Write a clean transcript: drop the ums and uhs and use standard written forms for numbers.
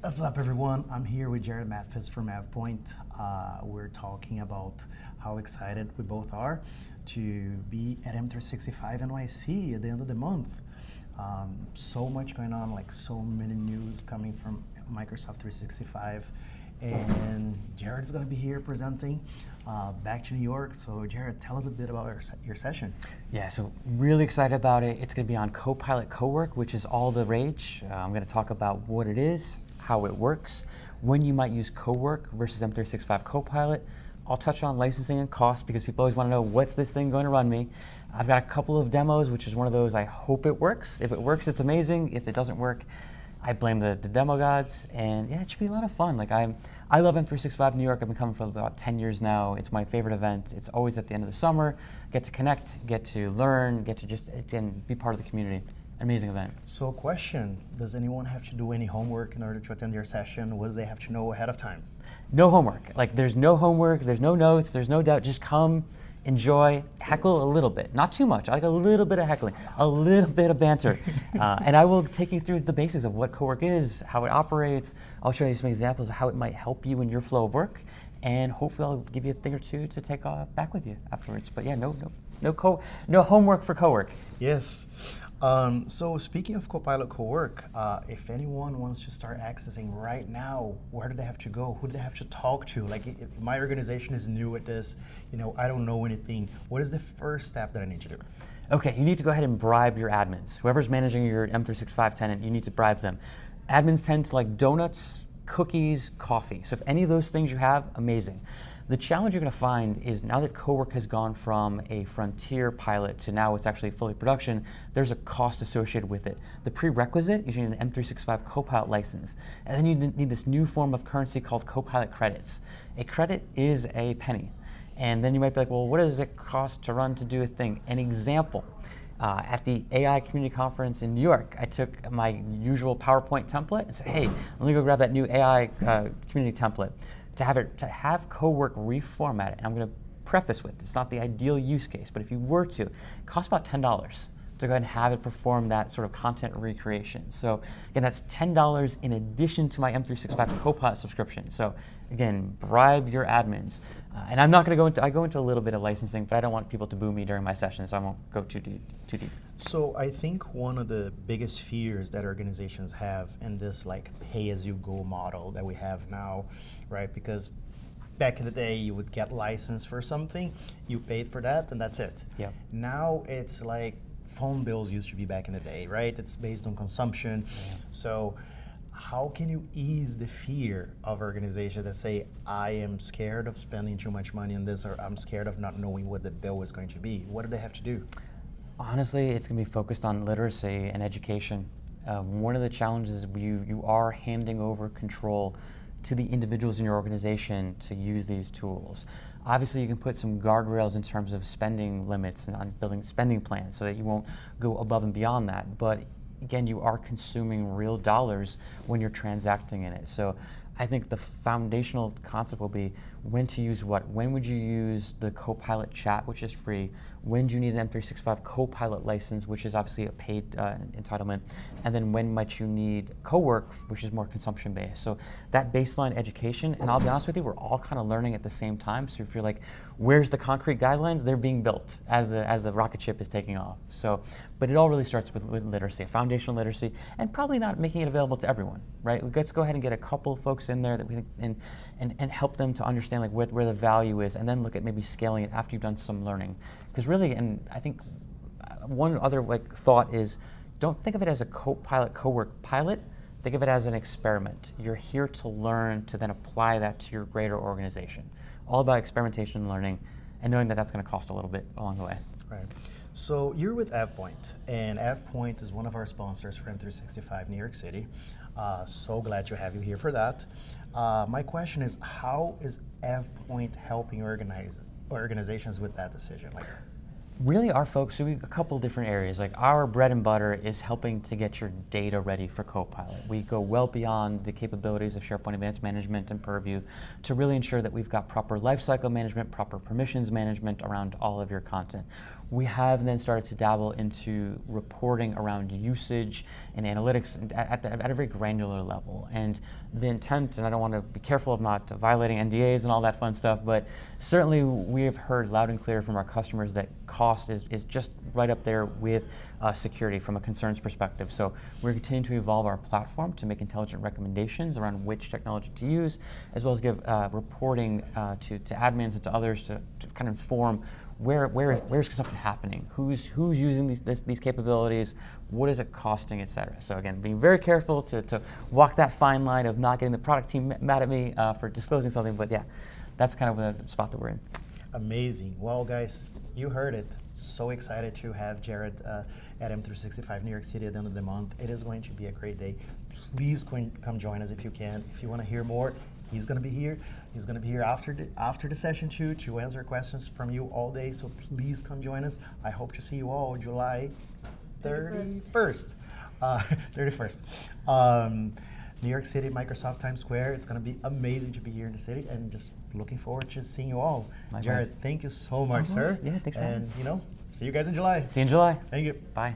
What's up, everyone? I'm here with Jared Mathis from AvePoint. We're talking about how excited we both are to be at M365 NYC at the end of the month. So much going on, like so many news coming from Microsoft 365. And Jared's going to be here presenting back to New York. So Jared, tell us a bit about your session. Yeah, so really excited about it. It's going to be on Copilot Cowork, which is all the rage. I'm going to talk about what it is, how it works, when you might use Cowork versus M365 Copilot. I'll touch on licensing and cost because people always want to know, what's this thing going to run me? I've got a couple of demos, which is one of those I hope it works. If it works, it's amazing. If it doesn't work, I blame the demo gods, and yeah, it should be a lot of fun. Like I love M365 New York. I've been coming for about 10 years now. It's my favorite event. It's always at the end of the summer. Get to connect, get to learn, get to just, again, be part of the community. Amazing event. So question, does anyone have to do any homework in order to attend your session? What do they have to know ahead of time? No homework. Like there's no homework, there's no notes, there's no doubt. Just come, enjoy, heckle a little bit. Not too much. I like a little bit of heckling, a little bit of banter. And I will take you through the basics of what Cowork is, how it operates. I'll show you some examples of how it might help you in your flow of work. And hopefully I'll give you a thing or two to take back with you afterwards. But yeah, no homework for Cowork. Yes. So speaking of Copilot Cowork, if anyone wants to start accessing right now, where do they have to go? Who do they have to talk to? Like, if my organization is new at this, I don't know anything. What is the first step that I need to do? Okay, you need to go ahead and bribe your admins. Whoever's managing your M365 tenant, you need to bribe them. Admins tend to like donuts, cookies, coffee. So if any of those things you have, amazing. The challenge you're going to find is now that Cowork has gone from a frontier pilot to now it's actually fully production, there's a cost associated with it. The prerequisite is you need an M365 Copilot license. And then you need this new form of currency called Copilot credits. A credit is a penny. And then you might be like, well, what does it cost to run to do a thing? An example. At the AI community conference in New York, I took my usual PowerPoint template and said, hey, let me go grab that new AI community template. To have Cowork reformat it. And I'm going to preface with, it's not the ideal use case, but if you were to, it costs about $10 to go ahead and have it perform that sort of content recreation. So again, that's $10 in addition to my M365 Copilot subscription. So again, bribe your admins. And I'm not going to I go into a little bit of licensing, but I don't want people to boo me during my session, so I won't go too deep. So I think one of the biggest fears that organizations have in this like pay-as-you-go model that we have now, right? Because back in the day, you would get licensed for something, you paid for that, and that's it. Yeah. Now it's like phone bills used to be back in the day, right? It's based on consumption. Yeah. So how can you ease the fear of organizations that say, I am scared of spending too much money on this, or I'm scared of not knowing what the bill is going to be? What do they have to do? Honestly, it's going to be focused on literacy and education. One of the challenges is you are handing over control to the individuals in your organization to use these tools. Obviously, you can put some guardrails in terms of spending limits and on building spending plans so that you won't go above and beyond that. But again, you are consuming real dollars when you're transacting in it. So I think the foundational concept will be when to use what. When would you use the Copilot chat, which is free? When do you need an M365 Copilot license, which is obviously a paid entitlement? And then when might you need Cowork, which is more consumption-based? So that baseline education, and I'll be honest with you, we're all kind of learning at the same time. So if you're like, where's the concrete guidelines? They're being built as the rocket ship is taking off. So, but it all really starts with literacy, foundational literacy, and probably not making it available to everyone, right? Let's go ahead and get a couple folks in there that we think, and help them to understand like where the value is, and then look at maybe scaling it after you've done some learning. Because really, and I think one other like thought is, don't think of it as a Copilot Cowork pilot. Think of it as an experiment. You're here to learn, to then apply that to your greater organization. All about experimentation and learning, and knowing that that's going to cost a little bit along the way. Right. So you're with AvePoint, and AvePoint is one of our sponsors for M365 New York City. So glad to have you here for that. My question is, how is AvePoint helping organizations with that decision? Like, really our folks, so we a couple different areas. Like our bread and butter is helping to get your data ready for Copilot. We go well beyond the capabilities of SharePoint Advanced Management and Purview to really ensure that we've got proper lifecycle management, proper permissions management around all of your content. We have then started to dabble into reporting around usage and analytics at a very granular level. And the intent, and I don't want to be careful of not violating NDAs and all that fun stuff, but certainly we have heard loud and clear from our customers that cost is just right up there with security from a concerns perspective. So we're continuing to evolve our platform to make intelligent recommendations around which technology to use, as well as give reporting to admins and to others to kind of inform where's consumption happening, who's using these capabilities, what is it costing, et cetera. So again, being very careful to walk that fine line of not getting the product team mad at me for disclosing something, but yeah, that's kind of the spot that we're in. Amazing. Well, guys, you heard it. So excited to have Jared at M365 New York City at the end of the month. It is going to be a great day. Please come join us if you can. If you want to hear more, he's going to be here. He's going to be here after the session too to answer questions from you all day. So please come join us. I hope to see you all July 31st. 31st. New York City, Microsoft Times Square. It's going to be amazing to be here in the city, and just looking forward to seeing you all. Jared, thank you so much, sir. Yeah, thanks for having me. And see you guys in July. See you in July. Thank you. Bye.